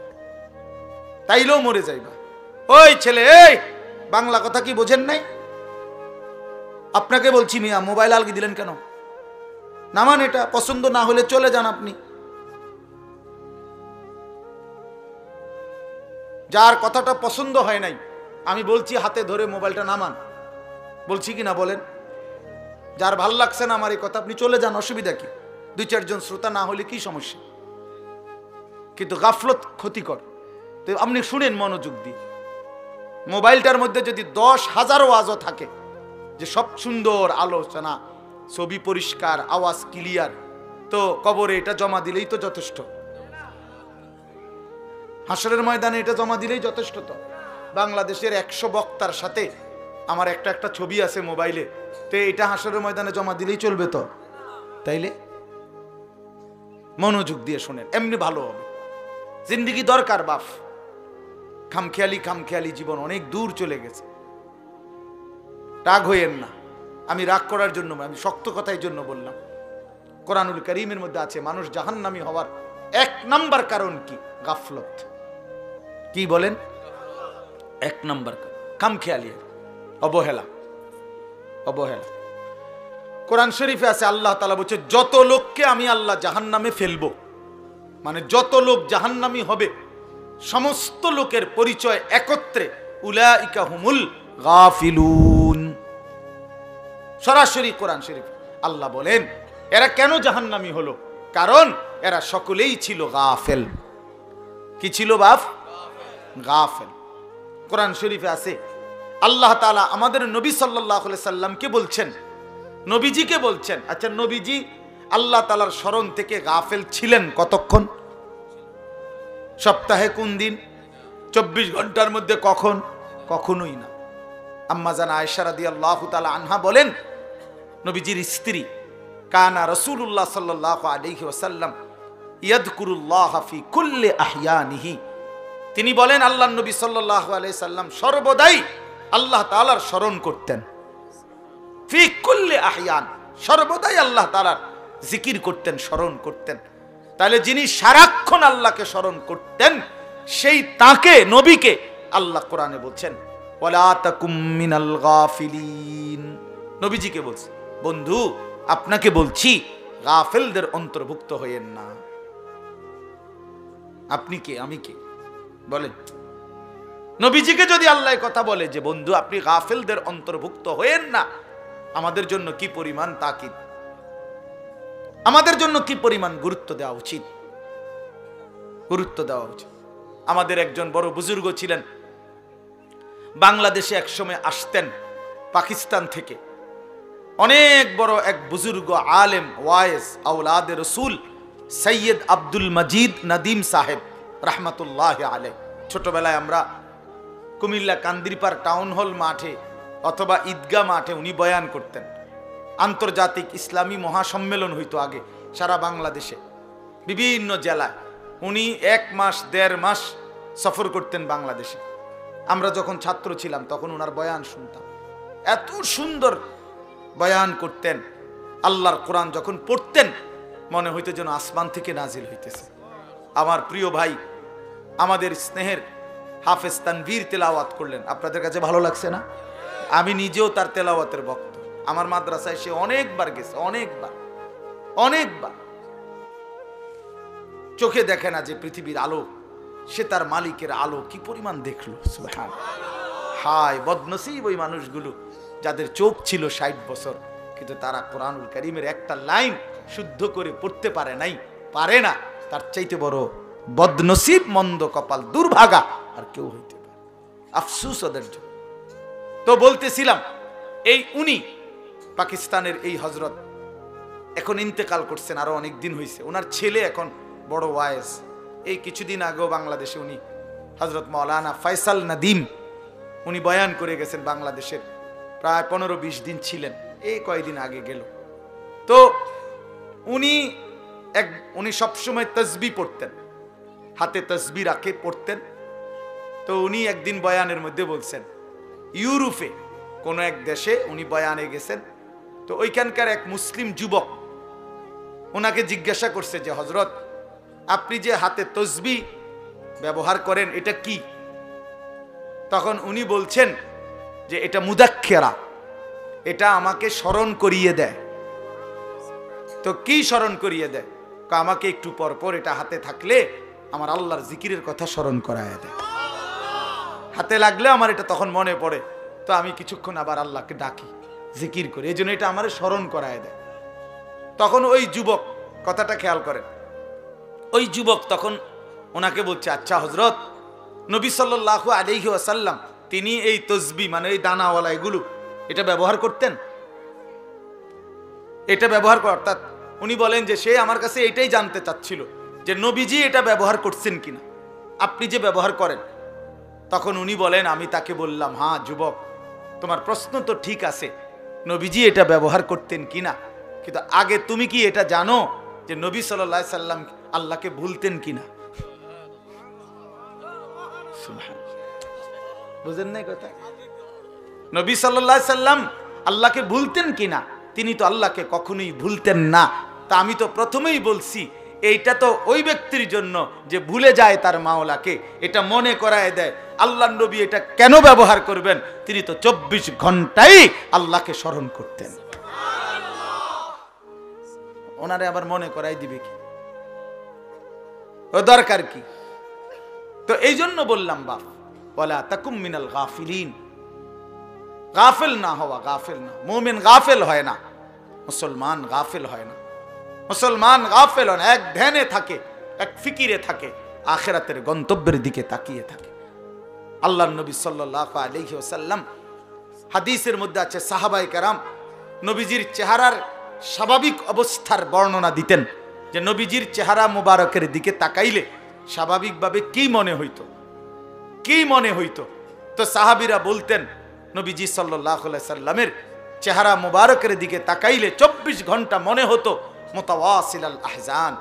তাইলেও মরে যাইবা। ওই ছেলে, এই বাংলা কথা কি বোঝেন নাই? আপনাকে বলছি, মিয়া মোবাইল আলগি দিলেন কেন? নামান, এটা পছন্দ না হলে চলে যান আপনি। যার কথাটা পছন্দ হয় নাই, আমি বলছি হাতে ধরে মোবাইলটা নামান, বলছি কি না বলেন? যার ভাল লাগছে না আমার এই কথা, আপনি চলে যান, অসুবিধা কি? 2-4 জন শ্রোতা না হলে কি সমস্যা? কিন্তু গাফলত ক্ষতিকর। তো আপনি শুনেন মনোযোগ দিয়ে। মোবাইলটার মধ্যে যদি 10,000 ওয়াজও থাকে, যে সব সুন্দর আলোচনা, ছবি পরিষ্কার, আওয়াজ ক্লিয়ার, তো কবরে এটা জমা দিলেই তো যথেষ্ট, হাসরের ময়দানে এটা জমা দিলেই যথেষ্ট। তো বাংলাদেশের 100 বক্তার সাথে আমার একটা ছবি আছে মোবাইলে, তো এটা হাসরের ময়দানে জমা দিলেই চলবে তো? তাইলে মনোযোগ দিয়ে শোনেন, এমনি ভালো হবে। জিন্দিগি দরকার বাপ। খামখেয়ালি জীবন অনেক দূর চলে গেছে। রাগ হইয়েন না, আমি রাগ করার জন্য, আমি শক্ত কথার জন্য বললাম। কোরআনুল কারীমের মধ্যে আছে মানুষ জাহান্নামী হওয়ার 1 নাম্বার কারণ কি? গাফলত। কি বলেন? 1 নাম্বার কারণ খামখেয়ালি, অবহেলা। কোরআন শরীফে আছে আল্লাহ তাআলা বলছে যত লোককে আমি আল্লাহ জাহান্নামে ফেলবো, মানে যত লোক জাহান্নামী হবে সমস্ত লোকের পরিচয় একত্রে উলাইকা হুমুল গাফিলুন। সরাসরি কোরআন শরীফ আল্লাহ বলেন এরা কেন জাহান্নামী হলো? কারণ এরা সকলেই ছিল গাফেল। কি ছিল বাপ? গাফেল। কোরআন শরীফে আছে আল্লাহ তাআলা আমাদের নবী সাল্লাল্লাহু আলাইহি সাল্লামকে বলছেন, নবীজিকে বলছেন, আচ্ছা নবীজি আল্লাহ তাআলার স্মরণ থেকে গাফেল ছিলেন কতক্ষণ? সপ্তাহে কোন দিন? 24 ঘন্টার মধ্যে কখন? কখনোই না। আম্মা জান আয়েশা রাদিয়াল্লাহু তাআলা আনহা বলেন নবীজির স্ত্রী কানা রাসূলুল্লাহ সাল্লাল্লাহু আলাইহি ওয়াসাল্লাম ইয়াযকুরুল্লাহ ফি কুল্লি আহইয়ানিহি, তিনি বলেন আল্লাহর নবী সাল্লাল্লাহু আলাইহি সাল্লাম সর্বদাই আল্লাহ তাআলার স্মরণ করতেন। ফি কুল্লি আহইয়ান, সর্বদাই আল্লাহ তাআলার জিকির করতেন, স্মরণ করতেন। তাহলে যিনি সারাক্ষণ আল্লাহকে স্মরণ করতেন সেই তাকে, নবীকে আল্লাহ কোরআনে বলছেন ওয়ালা তাকুম মিনাল গাফিলিন। নবীজিকে বলছে বন্ধু আপনাকে বলছি গাফেলদের অন্তর্ভুক্ত হইয়েন না। আপনি কে? আমি কে? বলেন। নবীজিকে যদি আল্লাহ কথা বলে যে বন্ধু আপনি গাফেলদের অন্তর্ভুক্ত হইয়েন না, আমাদের জন্য কি পরিমাণ তাকিদ, আমাদের জন্য কি পরিমাণ গুরুত্ব দেওয়া উচিত, গুরুত্ব দেওয়া উচিত। আমাদের একজন বড় বুজুর্গ ছিলেন, বাংলাদেশে একসময় আসতেন পাকিস্তান থেকে। অনেক বড় এক বুজুর্গ আলেম, ওয়াইজ, আওলাদে রসুল সৈয়দ আব্দুল মজিদ নদীম সাহেব রহমতুল্লাহ আলাইহ। ছোটবেলায় আমরা কুমিল্লা কান্দিরপাড় টাউন হল মাঠে অথবা ঈদগাহ মাঠে উনি বয়ান করতেন। আন্তর্জাতিক ইসলামী মহাসম্মেলন হইতো আগে সারা বাংলাদেশে, বিভিন্ন জেলায়। উনি 1 মাস 1.5 মাস সফর করতেন বাংলাদেশে। আমরা যখন ছাত্র ছিলাম তখন ওনার বয়ান শুনতাম। এত সুন্দর বয়ান করতেন। আল্লাহর কোরআন যখন পড়তেন মনে হইতো যেন আসমান থেকে নাজিল হইতেছে। আমার প্রিয় ভাই, আমাদের স্নেহের হাফেজ তানভীর তেলাওয়াত করলেন, আপনাদের কাছে ভালো লাগছে না? আমি নিজেও তার তেলাওয়াতের ভক্ত। আমার মাদ্রাসায় সে অনেকবার গেছে, অনেকবার। চোখে দেখে না যে পৃথিবীর আলো, সে তার মালিকের আলো কি পরিমাণ দেখলো। সুবহান। হায় বদনসিব ওই মানুষগুলো যাদের চোখ ছিল 60 বছর, কিন্তু তারা কোরআনুল কারীমের একটা লাইন শুদ্ধ করে পড়তে পারে নাই, পারে না। তার চাইতে বড় বদনসিব, মন্দ কপাল, দুর্ভাগা আর কেউ হইতে পারে। আফসোস ওদের জন্য। তো বলতেছিলাম এই উনি পাকিস্তানের এই হযরত এখন ইন্তেকাল করছেন, আরো অনেক দিন হয়েছে। ওনার ছেলে এখন বড় ওয়াইজ। এই কিছুদিন আগেও বাংলাদেশে উনি হযরত মাওলানা ফয়সাল নদীম উনি বয়ান করে গেছেন বাংলাদেশের। প্রায় 15-20 দিন ছিলেন, এই কয়েকদিন আগে গেল। তো উনি সবসময় তসবিহ পড়তেন, হাতে তসবিহ রাখে পড়তেন। তো উনি একদিন বয়ানের মধ্যে বলছেন ইউরোপে কোন এক দেশে উনি বয়ানে গেছেন। তো ওইখানকার এক মুসলিম যুবক ওনাকে জিজ্ঞাসা করছে যে হযরত আপনি যে হাতে তসবিহ ব্যবহার করেন এটা কি? তখন উনি বলছেন যে এটা মুদাক্কেরা, এটা আমাকে স্মরণ করিয়ে দেয়। তো কি স্মরণ করিয়ে দেয়? আমাকে একটু পর পর এটা হাতে থাকলে আমার আল্লাহর জিকিরের কথা স্মরণ করায় দেয়। হাতে লাগলে আমার এটা তখন মনে পড়ে, তো আমি কিছুক্ষণ আবার আল্লাহকে ডাকি, জিকির করি, এই জন্য এটা আমার স্মরণ করায় দেয়। তখন ওই যুবক, কথাটা খেয়াল করেন, ওই যুবক তখন ওনাকে বলছে আচ্ছা হযরত, নবী সাল্লাল্লাহু আলাইহি ওয়াসাল্লাম তিনি এই তসবিহ মানে এই দানাওয়ালা এগুলো এটা ব্যবহার করতেন? এটা ব্যবহার অর্থাৎ উনি বলেন যে সে আমার কাছে এটাই জানতে চাচ্ছিল যে নবীজি এটা ব্যবহার করছেন কিনা, আপনি যে ব্যবহার করেন। তখন উনি বলেন, আমি তাকে বললাম হ্যাঁ যুবক তোমার প্রশ্ন তো ঠিক আছে, নবীজি এটা ব্যবহার করতেন কিনা, কিন্তু আগে তুমি কি এটা জানো যে নবী সাল্লাল্লাহু আলাইহি সাল্লাম আল্লাহকে ভুলতেন কিনা? সুবহানাল্লাহ, বুঝেন নাই কথা? নবী সাল্লাল্লাহু আলাইহি সাল্লাম আল্লাহকে ভুলতেন কিনা? তিনি তো আল্লাহকে কখনোই ভুলতেন না। তা আমি তো প্রথমেই বলছি, এইটা তো ওই ব্যক্তির জন্য যে ভুলে যায় তার মাওলাকে, এটা মনে করায় দেয়। আল্লাহর নবী এটা কেন ব্যবহার করবেন? তিনি তো 24 ঘন্টাই আল্লাহকে স্মরণ করতেন। ওনারে আবার মনে করাই দিবে কি? ও দরকার কি? তো এই জন্য বললাম বাপ, ওয়ালা তাকুম মিনাল গাফিলিন, গাফেল না হওয়া, গাফেল না। মুমিন গাফেল হয় না, মুসলমান গাফেল হয় না। মুসলমান গাফেল হয় না, এক ধ্যানে থাকে, এক ফিকিরে থাকে, আখিরাতের গন্তব্যের দিকে তাকিয়ে থাকে। আল্লাহর নবী সাল্লাল্লাহু আলাইহি ওয়াসাল্লাম হাদিসের মধ্যে আছে, সাহাবায়ে কেরাম নবীজির চেহারার স্বাভাবিক অবস্থার বর্ণনা দিতেন, যে নবীজির চেহারা মুবারকের দিকে তাকাইলে স্বাভাবিকভাবে কি মনে হইতো, কি মনে হইতো? তো সাহাবীরা বলতেন, নবীজি সাল্লাল্লাহু আলাইহি সাল্লামের চেহারা মুবারকের দিকে তাকাইলে 24 ঘন্টা মনে হতো মুতাওয়াসিলাল আহজান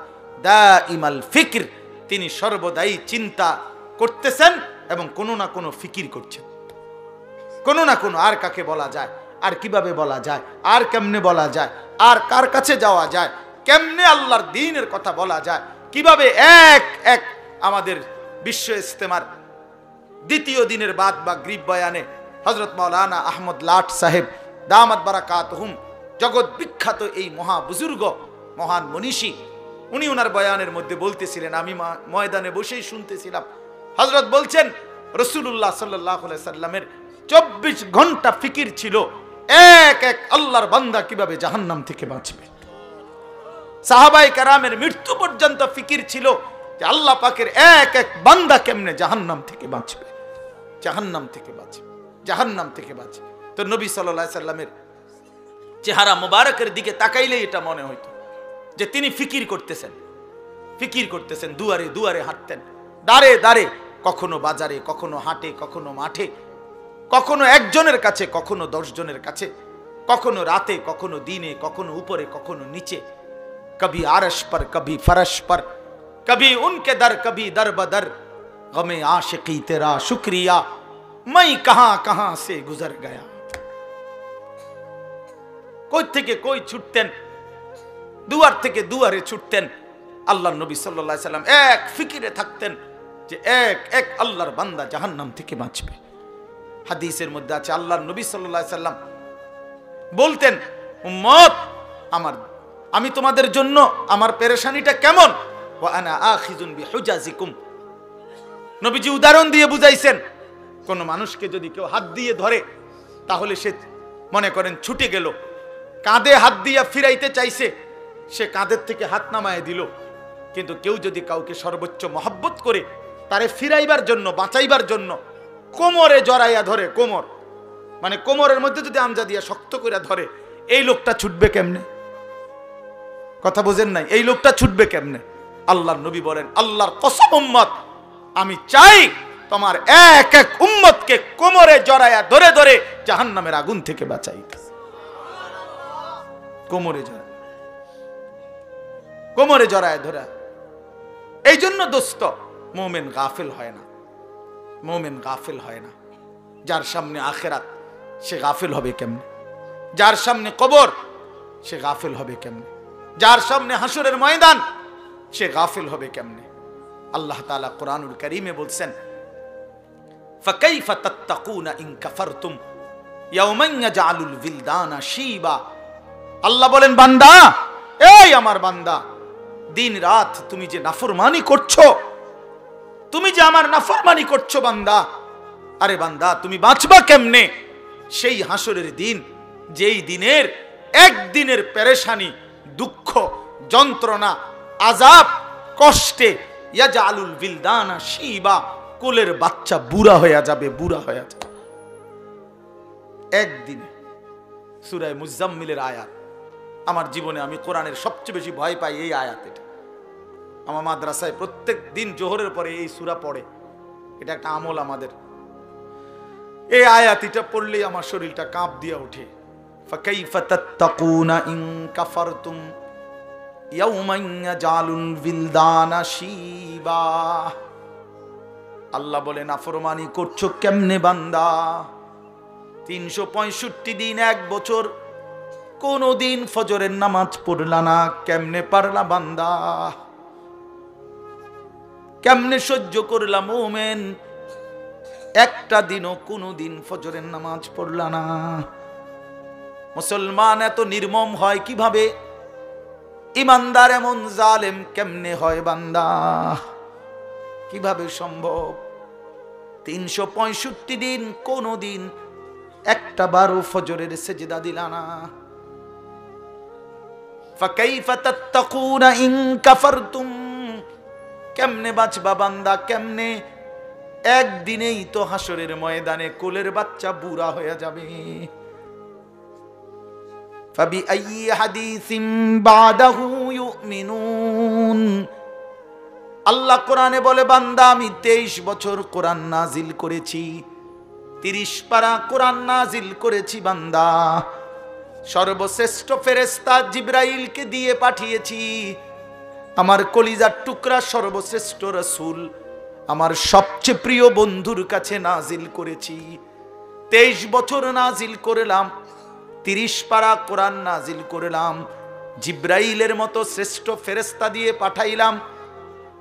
দাইমাল ফিকর, তিনি সর্বদাই চিন্তা করতেছেন এবং কোনো না কোনো ফিকির করছেন, কোনো না কোনো। আর কাকে বলা যায়, আর কিভাবে বলা যায়, আর কেমনে বলা যায়, আর কার কাছে যাওয়া যায়, কেমনে আল্লাহর দ্বীনের কথা বলা যায়, কিভাবে এক এক আমাদের বিশ্ব ইজতেমার দ্বিতীয় দিনের বাদ বা গ্রিব বয়ানে হযরত মাওলানা আহমদ লাট সাহেব দামাত বারাকাতুহুম, জগৎ বিখ্যাত এই মহা বুজুর্গ, মহান মনীষী, উনি ওনার বয়ানের মধ্যে বলতেছিলেন, আমি ময়দানে বসেই শুনতেছিলাম। হযরত বলছেন রাসূলুল্লাহ সাল্লাল্লাহু আলাইহি সাল্লামের 24 ঘন্টা ফিকির ছিল এক এক আল্লাহর বান্দা কিভাবে জাহান্নাম থেকে বাঁচবে। সাহাবায়ে কেরামের মৃত্যু পর্যন্ত ফিকির ছিল যে আল্লাহ পাকের এক এক বান্দা কেমনে জাহান্নাম থেকে বাঁচবে, জাহান্নাম থেকে বাঁচবে, জাহান্নাম থেকে বাঁচবে। তো নবী সাল্লাল্লাহু আলাইহি সাল্লামের চেহারা মুবারকের দিকে তাকাইলে এটা মনে হইতো যে তিনি ফিকির করতেছেন, ফিকির করতেছেন। দুয়ারে দুয়ারে হাঁটতেন, দাঁড়ে দাঁড়ে, কখনো বাজারে, কখনো হাটে, কখনো মাঠে, কখনো একজনের কাছে, কখনো 10 জনের কাছে, কখনো রাতে, কখনো দিনে, কখনো উপরে, কখনো নিচে, কবি আরশ पर कभी फरश पर, कभी उनके दर, कभी दर बदर, गमे आशिकी तेरा शुक्रिया, मैं कहां कहां से गुजर गया। কই থেকে কই ছুটতেন, দুয়ার থেকে দুয়ারে ছুটতেন। আল্লাহর নবী সাল্লাল্লাহু আলাইহি সাল্লাম এক ফিকিরে থাকতেন যে এক এক আল্লাহর বান্দা জাহান্নাম থেকে বাঁচবে। হাদিসের মধ্যে আছে, আল্লাহর নবী সাল্লাল্লাহু আলাইহি সাল্লাম বলতেন, উম্মত আমার, আমি তোমাদের জন্য আমার পেরেশানিটা কেমন, ওয়া আনা আখিযুন বিহুজাজিকুম। নবীজি উদাহরণ দিয়ে বুঝাইছেন, কোন মানুষকে যদি কেউ হাত দিয়ে ধরে, তাহলে সে মনে করেন ছুটে গেল, কাঁধে হাত দিয়ে ফিরাইতে চাইছে, সে কাঁধের থেকে হাত নামায় দিল। কিন্তু কেউ যদি কাউকে সর্বোচ্চ মহব্বত করে তারে ফিরাইবার জন্য, বাঁচাইবার জন্য কোমরে জড়াইয়া ধরে, কোমর মানে কোমরের মধ্যে যদি আমজা দিয়া শক্ত করে ধরে, এই লোকটা ছুটবে কেমনে? কথা বোঝেন নাই? এই লোকটা ছুটবে কেমনে? আল্লাহর নবী বলেন, আল্লাহর কসম উম্মত, আমি চাই তোমার এক এক উম্মতকে কোমরে জড়াইয়া ধরে ধরে জাহান্নামের আগুন থেকে বাঁচাইতে। কোমরে জড়ায়, কোমরে জড়ায় ধরা। এই জন্য দোস্ত, মুমিন গাফিল হয় না, মুমিন গাফিল হয় না। যার সামনে আখিরাত, সে গাফিল হবে কেমনে? যার সামনে কবর, সে গাফিল হবে কেমনে? যার সামনে হাসরের ময়দান, সে গাফিল হবে কেমনে? আল্লাহ তাআলা কুরআনুল কারীমে বলছেন, ফাকাইফা তাত্তাকুনা ইন কাফারতুম ইয়াওমান ইয়াজআলুল বিলদানা শিবা। আল্লাহ বলেন, বান্দা, এই আমার বান্দা, দিন রাত তুমি যে নাফরমানি করছো, তুমি যে আমার নাফরমানি করছো বান্দা, আরে বান্দা তুমি বাঁচবা কেমনে সেই হাসরের দিন, যেই দিনের একদিনের পেরেশানি, দুঃখ, যন্ত্রণা, আযাব, কষ্টে ইয়াজআলুল বিলদানা শিবা, কোলের বাচ্চা বুড়া হয়ে যাবে, বুড়া হয়ে যাবে একদিনে। সূরা মুজাম্মিলের আয়াত। আমার জীবনে আমি কোরআনের সবচেয়ে বেশি ভয় পাই এই আয়াত। এটা আমার মাদ্রাসায় প্রত্যেক দিন জোহরের পরে এই সূরা পড়ে, এটা একটা আমল আমাদের। এই আয়াত এটা পড়লেই আমার শরীরটা কাঁপ দিয়ে ওঠে। ফাকাইফা তাত্তাকুনা ইন কাফারতুম ইয়াওমান ইয়াজআলুল বিলদানা শিবা। আল্লাহ বলে নাফরমানি করছো কেমনে বান্দা? 365 দিন, 1 বছর কোনদিন ফজরের নামাজ পড়লা না, কেমনে পারলা বান্দা? কেমনে সহ্য করলা মুমিন? একটা দিনও কোনদিন ফজরের নামাজ পড়লা না। মুসলমান এত নির্মম হয় কিভাবে? ইমানদার এমন জালেম কেমনে হয় বান্দা? কিভাবে সম্ভব? 365 দিন কোনদিন একটা বারও ফজরের সেজদা দিলা না। ফাকাইফা তাত্তাকুনা ইন কাফারতুম, কেমনে বাঁচবা বান্দা? কেমনে? একদিনেই তো হাসরের ময়দানে কোলের বাচ্চা বুড়া হয়ে যাবে। ফাবিআইয়ি হাদিসিন বাদাহু ইউমিনুন। আল্লাহ কোরআনে বলে বান্দা আমি 23 বছর কোরআন নাজিল করেছি, 30 পারা কোরআন নাজিল করেছি বান্দা। সর্বশ্রেষ্ঠ ফেরেশতা জিবরাইলকে দিয়ে পাঠিয়েছি। আমার কলিজার টুকরা সর্বশ্রেষ্ঠ রাসূল আমার সবচেয়ে প্রিয় বন্ধুর কাছে নাজিল করেছি। 23 বছর নাজিল করলাম, 30 পারা কোরআন নাজিল করলাম, জিবরাইলের মতো শ্রেষ্ঠ ফেরেশতা দিয়ে পাঠাইলাম,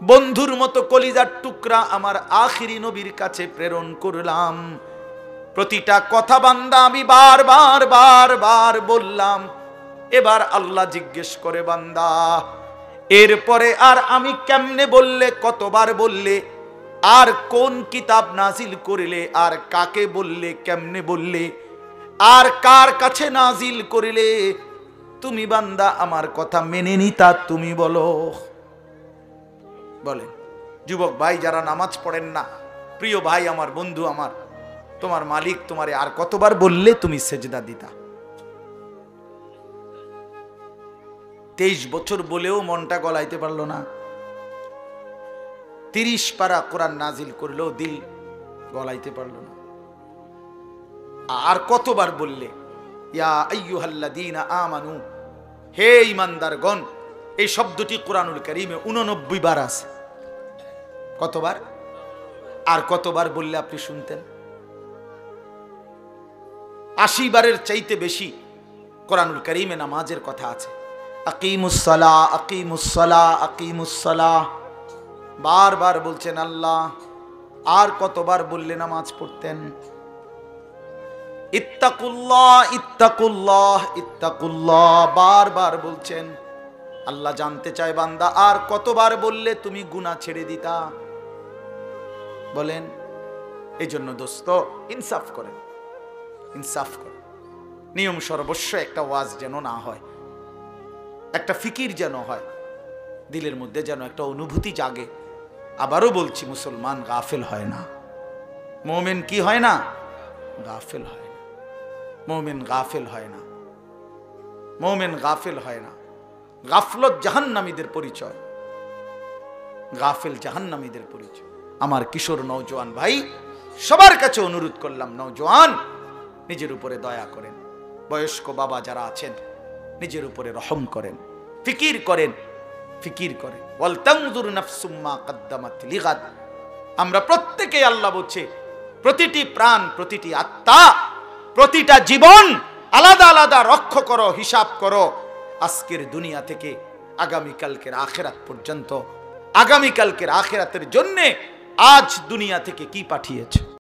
বন্ধুর মতো কলিজার টুকরা আমার আখিরি নবীর কাছে প্রেরণ করলাম। প্রতিটা কথা বান্দা আমি বারবার বারবার বললাম। এবার আল্লাহ জিজ্ঞেস করে বান্দা এরপরে আর আমি কেমনে বললে, কতবার বললে, আর কোন কিতাব নাজিল করিলে, আর কাকে বললে, কেমনে বললে, আর কার কাছে নাজিল করিলে তুমি বান্দা আমার কথা মেনে নিতা? তুমি বলো। বলেন যুবক ভাই যারা নামাজ পড়েন না, প্রিয় ভাই আমার, বন্ধু আমার, তোমার মালিক তোমারে আর কতবার বললে তুমি সেজদা দিতা? 23 বছর বলেও মনটা গলাইতে পারলো না। 30 পারা কোরআন নাজিল করলেও দিল গলাইতে পারলো না। আর কতবার বললে ইয়া আইয়ুহাল্লাযীনা আমানু, হে ঈমানদারগণ। এই শব্দটি কোরআনুল কারীমে 89 বার আছে। কতবার? আর কতবার বললে আপনি শুনতেন? 80 বারের চাইতে বেশি কোরআনুল কারীমে নামাজের কথা আছে। আকিমুস সালাহ, আকিমুস সালাহ, আকিমুস সালাহ বারবার বলছেন আল্লাহ। আর কতবার বললে নামাজ পড়তেন? ইত্তাকুল্লাহ, ইত্তাকুল্লাহ, ইত্তাকুল্লাহ বারবার বলছেন। আল্লাহ জানতে চায় বান্দা আর কতবার বললে তুমি গুনাহ ছেড়ে দিতা? বলেন। এই জন্য দোস্ত ইনসাফ করেন, ইনসাফ করেন। নিয়ম সর্বস্ব একটা ওয়াজ যেন না হয়, একটা ফিকির যেন হয়, দিলের মধ্যে যেন একটা অনুভূতি জাগে। আবারও বলছি মুসলমান গাফেল হয় না, মুমিন কি হয় না? গাফেল হয় না। মুমিন গাফেল হয় না, মুমিন গাফেল হয় না। গাফলত জাহান্নামীদের পরিচয়, গাফেল জাহান্নামীদের পরিচয়। আমার কিশোর নওজোয়ান ভাই সবার কাছে অনুরোধ করলাম, নওজোয়ান নিজের উপরে দয়া করেন। বয়স্ক বাবা যারা আছেন নিজের উপরে রহম করেন, ফিকির করেন, ফিকির করেন। ওয়াল তানজুর নাফসুম মা কদ্দামাত লিগাদ। আমরা প্রত্যেকেই আল্লাহ বলছে প্রতিটি প্রাণ, প্রতিটি আত্মা, প্রতিটা জীবন আলাদা আলাদা রক্ষা করো, হিসাব করো। আজকের দুনিয়া থেকে আগামীকালকের আখিরাত পর্যন্ত, আগামীকালকের আখিরাতের জন্য আজ দুনিয়া থেকে কি পাঠিয়েছে।